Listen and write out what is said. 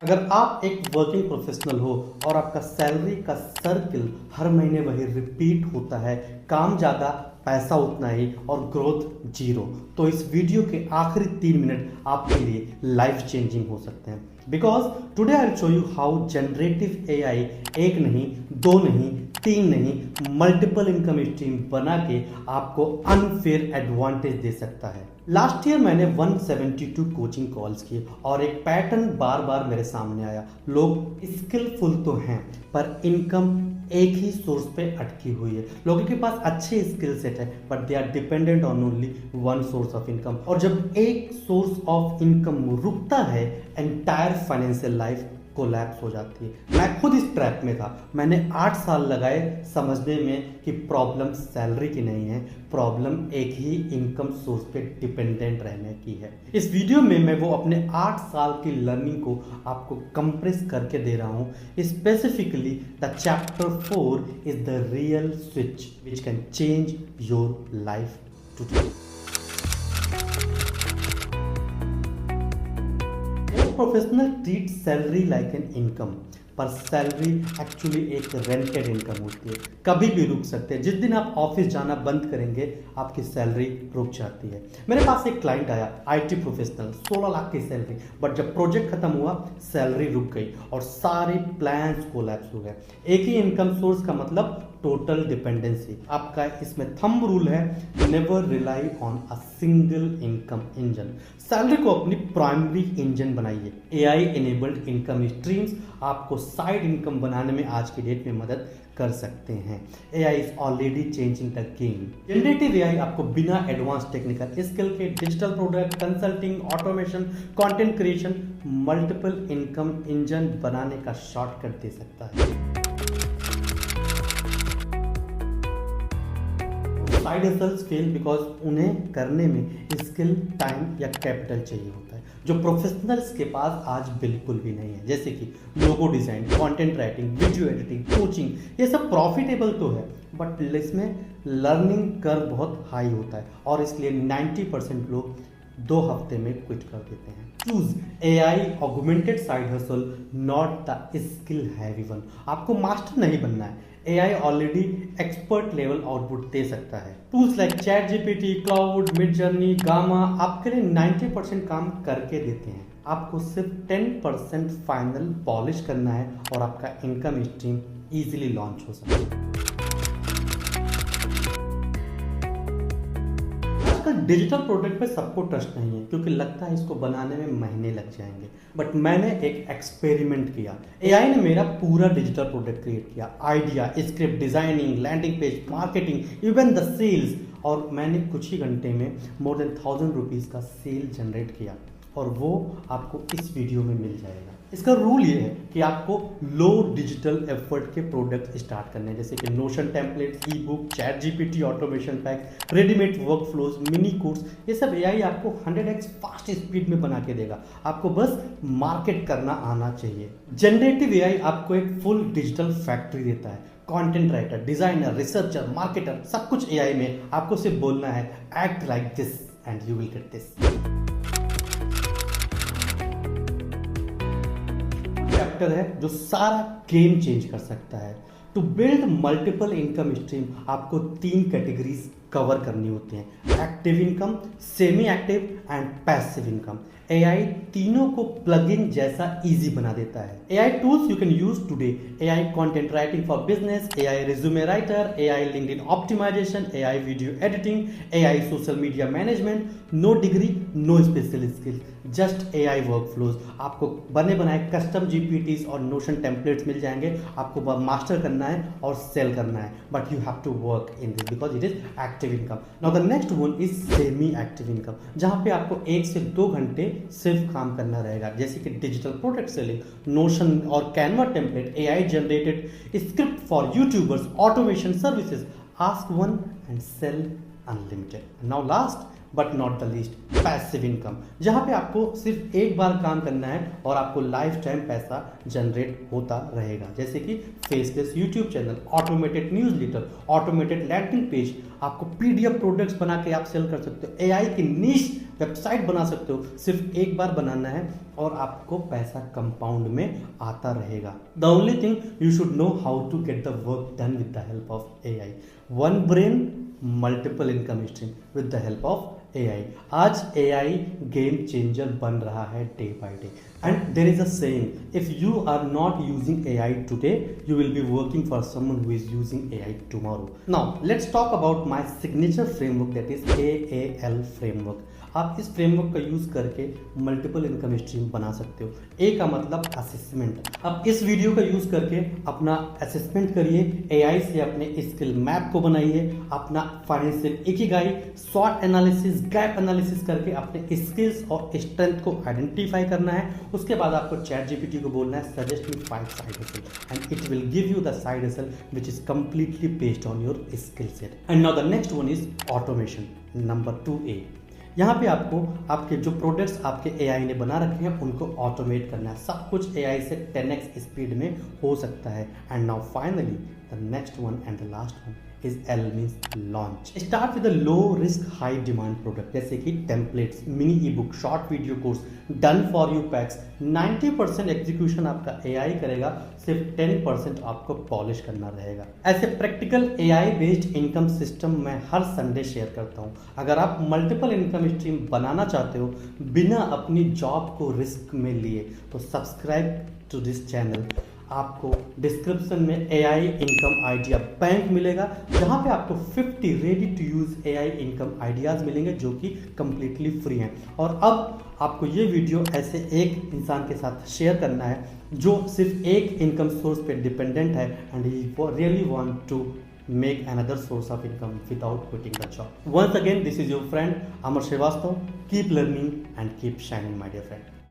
अगर आप एक वर्किंग प्रोफेशनल हो और आपका सैलरी का सर्कल हर महीने वही रिपीट होता है, काम ज़्यादा पैसा उतना ही और ग्रोथ जीरो, तो इस वीडियो के आखिरी 3 मिनट आपके लिए लाइफ चेंजिंग हो सकते हैं। Because today I will show you how generative AI एक नहीं, दो नहीं, तीन नहीं, मल्टीपल इनकम स्ट्रीम बना के आपको अनफेयर एडवांटेज दे सकता है। लास्ट ईयर मैंने 172 कोचिंग कॉल्स किए और एक पैटर्न बार बार मेरे सामने आया। लोग स्किलफुल तो हैं पर इनकम एक ही सोर्स पे अटकी हुई है। लोगों के पास अच्छे स्किल सेट है but they are dependent on only one source of income, और जब एक सोर्स ऑफ इनकम रुकता है एंटायर फाइनेंशियल लाइफ कोलैप्स हो जाती है। मैं खुद इस ट्रैप में था। मैंने 8 साल लगाए समझने में कि प्रॉब्लम सैलरी की नहीं है, प्रॉब्लम एक ही इनकम सोर्स पे डिपेंडेंट रहने की है। इस वीडियो में मैं वो अपने 8 साल की लर्निंग को आपको कंप्रेस करके दे रहा हूँ। Specifically the chapter 4 is the real switch which can change your life today. Professional treat salary like an income, पर सैलरी एक्चुअली एक रेंटेड इनकम होती है, कभी भी रुक सकते हैं। जिस दिन आप ऑफिस जाना बंद करेंगे आपकी सैलरी रुक जाती है। मेरे पास एक क्लाइंट आया, आईटी प्रोफेशनल, 16 लाख की सैलरी, बट जब प्रोजेक्ट खत्म हुआ सैलरी रुक गई और सारे प्लान्स कोलैप्स हो गए। एक ही इनकम सोर्स का मतलब टोटल डिपेंडेंसी। आपका इसमें थंब रूल है, never rely on a single income engine. Salary को अपनी प्राइमरी इंजन बनाइए। एआई एनेबल्ड इनकम स्ट्रीम्स आपको साइड इनकम बनाने में आज की डेट में मदद कर सकते हैं। AI is already changing the game. Generative AI आपको बिना एडवांस टेक्निकल स्किल के digital product, consulting, automation, content creation, multiple income engine बनाने का शॉर्टकट दे सकता है। साइड हसल्स फेल बिकॉज उन्हें करने में स्किल, टाइम या कैपिटल चाहिए होता है, जो प्रोफेशनल्स के पास आज बिल्कुल भी नहीं है। जैसे कि logo design, content writing, video editing, coaching, ये सब प्रॉफिटेबल तो है बट इसमें लर्निंग कर्व बहुत हाई होता है और इसलिए 90% लोग 2 हफ्ते में क्विट कर देते हैं। Choose AI augmented side hustle, not the skill heavy one. आपको मास्टर नहीं बनना है, AI already expert level output दे सकता है। Tools like ChatGPT, Claude, Midjourney, Gamma आपके लिए 90% काम करके देते हैं। आपको सिर्फ 10% फाइनल पॉलिश करना है और आपका इनकम स्ट्रीम इजीली लॉन्च हो सकता है। डिजिटल प्रोडक्ट पे सबको ट्रस्ट नहीं है क्योंकि लगता है इसको बनाने में महीने लग जाएंगे, बट मैंने एक एक्सपेरिमेंट किया। एआई ने मेरा पूरा डिजिटल प्रोडक्ट क्रिएट किया, idea, script, designing, landing page, marketing, even the sales, और मैंने कुछ ही घंटे में मोर देन 1000 रुपीज का सेल जनरेट किया और वो आपको इस वीडियो में मिल जाएगा। इसका रूल ये है कि आपको लो डिजिटल एफर्ट के प्रोडक्ट स्टार्ट करने हैं, जैसे कि नोशन टेम्पलेट, ई book, chat GPT, automation pack, readymade work flows, mini course, ये सब एआई आपको 100x फास्ट स्पीड में बना के देगा। आपको बस मार्केट करना आना चाहिए। जनरेटिव एआई आपको एक फुल डिजिटल फैक्ट्री देता है। Content writer, designer, researcher, marketer, सब कुछ एआई में। आपको सिर्फ बोलना है act like this and you will get this. Chapter है जो सारा गेम चेंज कर सकता है। To build multiple income stream आपको 3 कैटेगरीज कवर करनी होती हैं, active income, semi active and passive income. AI तीनों को प्लग इन जैसा इजी बना देता है। AI tools you can use today, AI content writing for business, AI resume writer, AI LinkedIn optimization, AI video editing, AI social media management. No degree, no special skill, just AI workflows. आपको बने बनाए custom जीपीटीज और notion templates मिल जाएंगे। आपको master करना है और sale करना है, but you have to work in this because it is active income. Now the next one is semi active income, जहां पे आपको 1 से 2 घंटे सिर्फ काम करना रहेगा, जैसे कि डिजिटल प्रोडक्ट सेलिंग, नोशन और Canva template, AI generated script for YouTubers, automation services, ask one and sell unlimited. Now last but not the least, passive income, जहां पे आपको सिर्फ एक बार काम करना है और आपको लाइफ टाइम पैसा जनरेट होता रहेगा, जैसे कि faceless YouTube channel, automated newsletter, automated landing page, आपको पीडीएफ प्रोडक्ट्स बना के आप सेल कर सकते हो, एआई की नीश वेबसाइट बना सकते हो। सिर्फ एक बार बनाना है और आपको पैसा कंपाउंड में आता रहेगा। The only thing you should know how to get the work done with the help of AI. One brain multiple income stream with the help of AI. आज एआई गेम चेंजर बन रहा है day by day, and there is a saying, if you are not using AI today you will be working for someone who is using AI tomorrow. Now let's talk about my signature framework, that is AAL framework. आप इस framework का use करके multiple income stream बना सकते हो। ए का मतलब assessment. आप इस वीडियो का यूज करके अपना असेसमेंट करिए, एआई से अपने स्किल मैप को बनाइए, अपना फाइनेंशियल इकिगाई, स्वॉट एनालिसिस, गैप एनालिसिस करके अपने स्किल्स और स्ट्रेंथ को आइडेंटिफाई करना है। उसके बाद आपको चैट जीपीटी को बोलना है suggest me 5 side hustle, and it will give you the side hustle which is completely based on your skill set. And now the next one is automation, number 2A। यहाँ पे आपको आपके जो products आपके AI ने बना रखे हैं उनको ऑटोमेट करना है। सब कुछ एआई से 10x स्पीड में हो सकता है। And now finally the next one and the last one is L means launch. Start with a low risk high demand product जैसे कि templates, mini E book, short video course, done for you PACS. 90% execution आपका AI करेगा, सिर्फ 10% आपको polish करना रहेगा। ऐसे practical AI based income system मैं हर संडे शेयर करता हूँ। अगर आप मल्टीपल इनकम स्ट्रीम बनाना चाहते हो बिना अपनी जॉब को रिस्क में लिए तो सब्सक्राइब टू दिस चैनल। आपको डिस्क्रिप्शन में एआई इनकम आइडिया बैंक मिलेगा जहां पे आपको 50 ready to use AI income ideas मिलेंगे जो कि कंप्लीटली फ्री हैं। और अब आपको ये वीडियो ऐसे एक इंसान के साथ शेयर करना है जो सिर्फ एक इनकम सोर्स पे डिपेंडेंट है and he really want to make another source of income without quitting the job. Once again, this is your friend Amar Srivastava. Keep learning and keep shining, my dear friend.